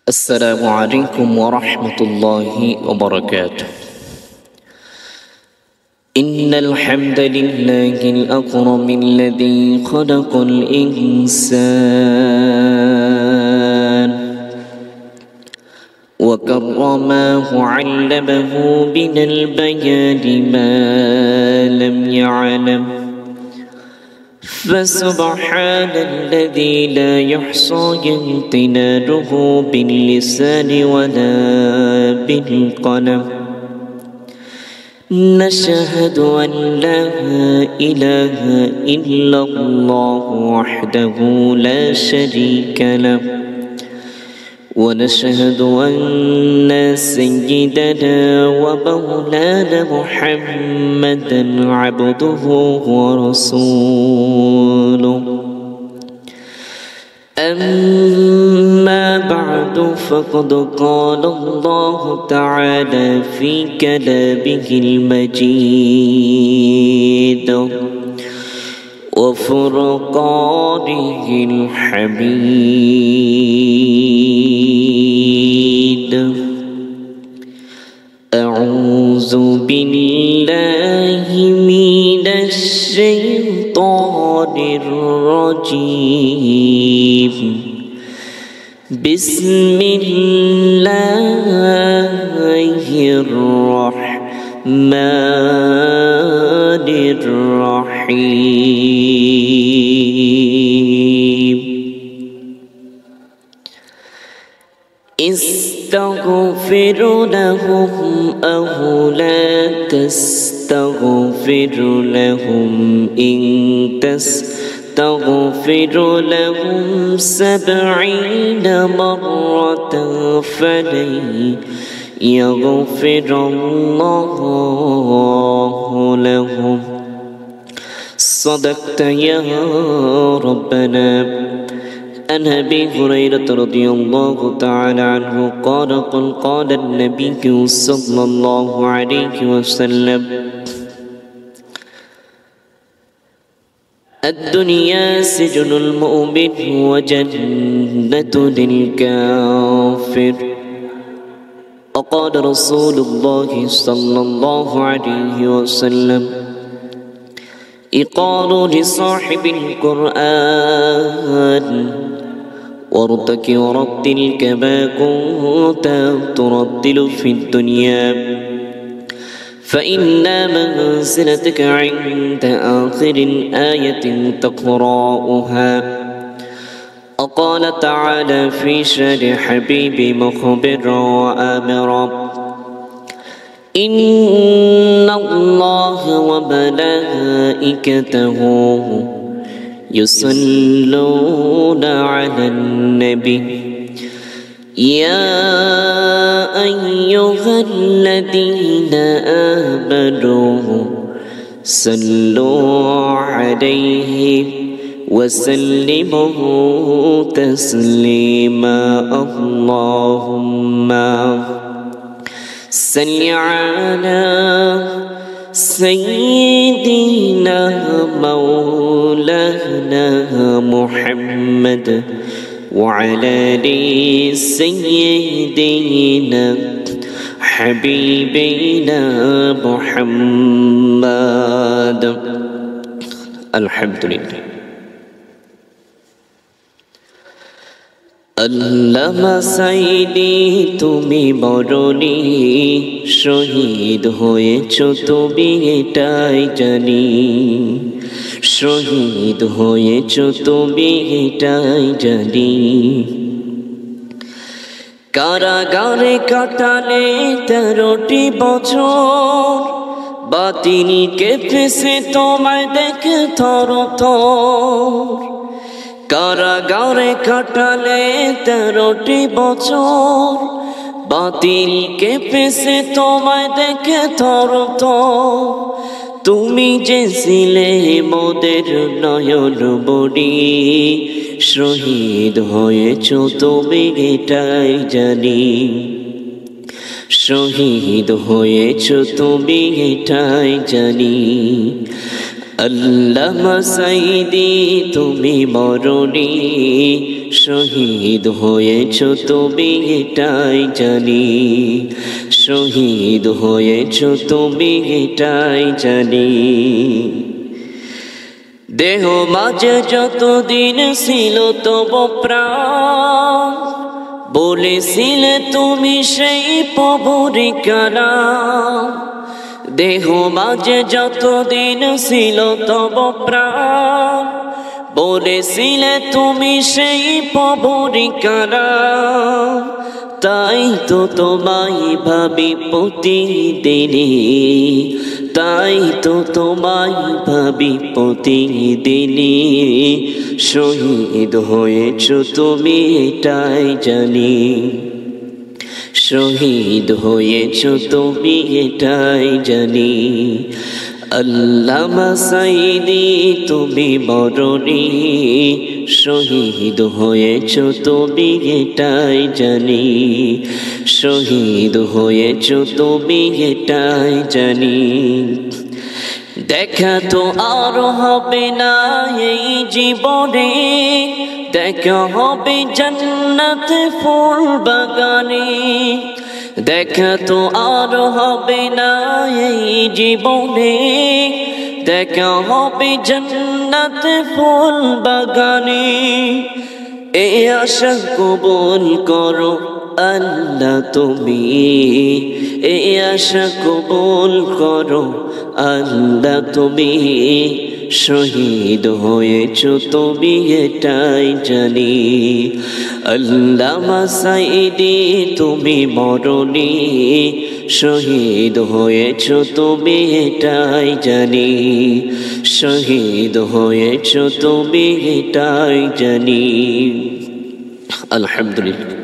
السلام عليكم ورحمة الله وبركاته. إن الحمد لله الأكرم الذي خلق الإنسان وكرمه علمه من البيان ما لم يعلم، فسبحان الذي لا يحصى امتنانه باللسان ولا بالقلم. نشهد أن لا إله إلا الله وحده لا شريك له، ونشهد أن سيدنا ومولانا محمدا عبده ورسوله. أما بعد، فقد قال الله تعالى في كلامه المجيد وفرقانه الحميد: أعوذ بالله من الشيطان الرجيم. بسم الله الرحمن الرحيم. استغفر لهم أو لا تستغفر لهم، إن تستغفر لهم 70 مرة فلن يغفر الله لهم. صدقت يا ربنا. عن أبي هريرة رضي الله تعالى عنه قال قال النبي صلى الله عليه وسلم: الدنيا سجن المؤمن وجنة للكافر. وقال رسول الله صلى الله عليه وسلم: قالوا لصاحب القرآن: وارتك ورتل كما كنت ترتل في الدنيا، فإن منزلتك عند آخر آية تقرأها. وقال تعالى في شأن حبيبي مخبرا وآمرا: إن الله وملائكته يصلون على النبي، يا أيها الذين آمنوا صلوا عليه وسلموا تسليما. اللهم صل على سيدنا مولانا محمد وعلى آل سيدنا حبيبنا محمد. الحمد لله. আল্লামা সাইদি তুমি মরণি শহীদ হয়েছ তুমি এটাই জানি, শহীদ হয়েছ তুমি এটাই জানি। কারাগারে কাটালে 13টি বছর, বাতিল কেঁপেছে তোমায় দেখে থরথর। কারাগারে কাটালে 13টি বছর, বাতিল কেঁপেছে তোমায় দেখে থরথর। তুমি যে ছিলে মোদের নয়ন মণি, শহীদ হয়েছ তুমি এটাই জানি, শহীদ হয়েছ তুমি এটাই জানি। আল্লামা সাইদি তুমি মরণি শহীদ হয়েছ তুমি এটাই জানি, শহীদ হয়েছ তুমি এটাই জানি। দেহ মাঝে যতদিন ছিল তব প্রাণ, বলেছিলে তুমি সেই পবরে কালাম। দেহ মাঝে যতদিন ছিল তব প্রাণ, বলেছিলে তুমি সেই পবরে কালাম। তাই তো তোমায় ভাবি প্রতিদিনে, তাই তো তোমায় ভাবি প্রতিদিনে। শহীদ হয়েছ তুমি এটাই জানি, শহীদ হয়েছ তুমি এটাই জানি। আল্লামা সাঈদী তুমি মরণি, শহীদ হয়েছ তুমি এটাই জানি, শহীদ হয়েছ তুমি এটাই জানি। দেখা তো আর হবে না এই জীবনে, দেখা হবে জান্নাতে ফুল বাগানে। দেখা তো আর হবে না এই জীবনে, দেখা হবে জান্নাতে ফুল বাগানে। এ আশা কবুল করো আল্লাহ তুমি, এ আশা কবুল করো আল্লাহ তুমি। শহীদ হয়েছ তুমি এটাই জানি। আল্লামা সাঈদী তুমি মরণি, শহীদ হয়েছ তুমি এটাই জানি, শহীদ হয়েছ তুমি এটাই জানি। আলহামদুলিল্লাহ।